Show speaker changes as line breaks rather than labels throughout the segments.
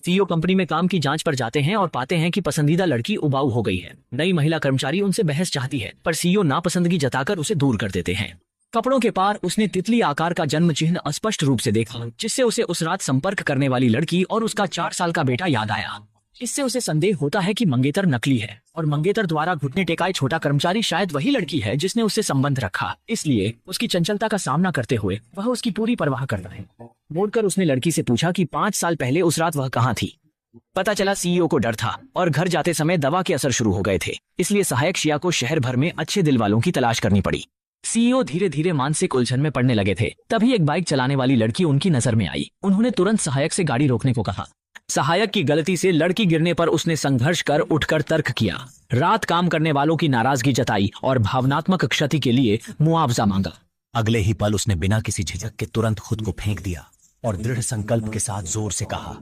CEO company में काम की जांच पर जाते हैं और पाते हैं कि पसंदीदा लड़की उबाऊ हो गई है। नई महिला कर्मचारी उनसे बहस चाहती है, पर सीईओ नापसंदगी जताकर उसे दूर कर देते हैं। कपड़ों के पार उसने तितली आकार का जन्म चिन्ह स्पष्ट रूप से देखा, जिससे उसे उस रात संपर्क करने वाली लड़की और उसका 4 साल का बेटा याद आया। इससे उसे संदेह होता है कि मंगेतर नकली है और मंगेतर द्वारा घुटने टेकाए छोटा कर्मचारी शायद वही लड़की है जिसने उससे संबंध रखा। इसलिए उसकी चंचलता का सामना करते हुए वह उसकी पूरी परवाह करता है। मोड़कर उसने लड़की से पूछा कि 5 साल पहले उस रात वह कहाँ थी। पता चला सीईओ को डर था और घर जाते समय दवा के असर शुरू हो गए थे, इसलिए सहायक शिया को शहर भर में अच्छे दिल वालों की तलाश करनी पड़ी। सीईओ धीरे धीरे मानसिक उलझन में पड़ने लगे थे। तभी एक बाइक चलाने वाली लड़की उनकी नजर में आई। उन्होंने तुरंत सहायक से गाड़ी रोकने को कहा। सहायक की गलती से लड़की गिरने पर उसने संघर्ष कर उठकर तर्क किया, रात काम करने वालों की नाराजगी जताई और भावनात्मक क्षति के लिए मुआवजा मांगा।
अगले ही पल उसने बिना किसी झिझक के तुरंत खुद को फेंक दिया और दृढ़ संकल्प के साथ जोर से कहा,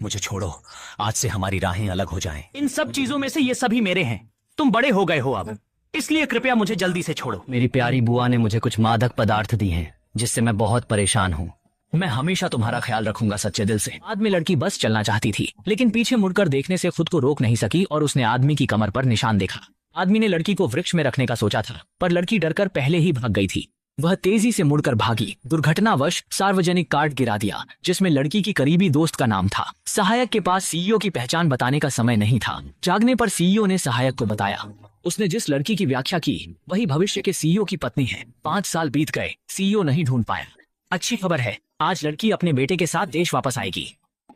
मुझे छोड़ो, आज से हमारी राहें अलग हो जाएं।
इन सब चीजों में से ये सभी मेरे हैं। तुम बड़े हो गए हो अब, इसलिए कृपया मुझे जल्दी से छोड़ो।
मेरी प्यारी बुआ ने मुझे कुछ मादक पदार्थ दी हैं, जिससे मैं बहुत परेशान हूँ। मैं हमेशा तुम्हारा ख्याल रखूंगा सच्चे दिल से। बाद में लड़की बस चलना चाहती थी, लेकिन पीछे मुड़कर देखने से खुद को रोक नहीं सकी और उसने आदमी की कमर पर निशान देखा। आदमी ने लड़की को वृक्ष में रखने का सोचा था, पर लड़की डरकर पहले ही भाग गई थी। वह तेजी से मुड़कर भागी। दुर्घटनावश सार्वजनिक कार्ड गिरा दिया, जिसमें लड़की की करीबी दोस्त का नाम था। सहायक के पास सीईओ की पहचान बताने का समय नहीं था। जागने पर सीईओ ने सहायक को बताया। उसने जिस लड़की की व्याख्या की वही भविष्य के सीईओ की पत्नी है। 5 साल बीत गए, सीईओ नहीं ढूंढ पाया। अच्छी खबर है, आज लड़की अपने बेटे के साथ देश वापस आएगी।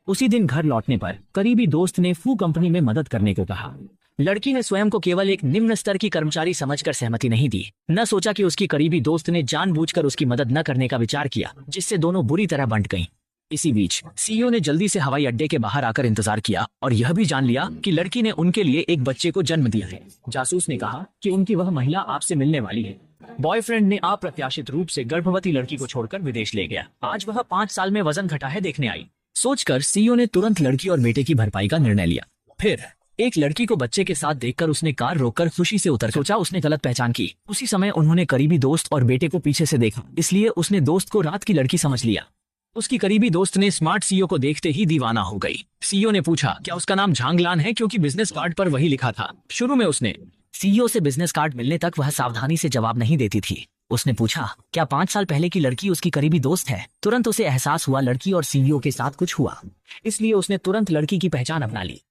उसी दिन घर लौटने पर करीबी दोस्त ने फू कंपनी में मदद करने को कहा। लड़की ने स्वयं को केवल एक निम्न स्तर की कर्मचारी समझकर सहमति नहीं दी। न सोचा कि उसकी करीबी दोस्त ने जानबूझकर उसकी मदद न करने का विचार किया, जिससे दोनों बुरी तरह बंट गईं। इसी बीच सीईओ ने जल्दी से हवाई अड्डे के बाहर आकर इंतजार किया और यह भी जान लिया कि लड़की ने उनके लिए एक बच्चे को जन्म दिया है। जासूस ने कहा कि उनकी वह महिला आपसे मिलने वाली है। बॉयफ्रेंड ने अप्रत्याशित रूप से गर्भवती लड़की को छोड़कर विदेश ले गया। आज वह 5 साल में वजन घटा है देखने आई। सोचकर सीईओ ने तुरंत लड़की और बेटे की भरपाई का निर्णय लिया। फिर एक लड़की को बच्चे के साथ देखकर उसने कार रोककर खुशी से उतर सोचा उसने गलत पहचान की। उसी समय उन्होंने करीबी दोस्त और बेटे को पीछे से देखा, इसलिए उसने दोस्त को रात की लड़की समझ लिया। उसकी करीबी दोस्त ने स्मार्ट सीईओ को देखते ही दीवाना हो गई। सीईओ ने पूछा क्या उसका नाम झांगलान है, क्योंकि बिजनेस कार्ड पर वही लिखा था। शुरू में उसने सीईओ से बिजनेस कार्ड मिलने तक वह सावधानी से जवाब नहीं देती थी। उसने पूछा क्या 5 साल पहले की लड़की उसकी करीबी दोस्त है। तुरंत उसे एहसास हुआ लड़की और सीईओ के साथ कुछ हुआ, इसलिए उसने तुरंत लड़की की पहचान अपना ली।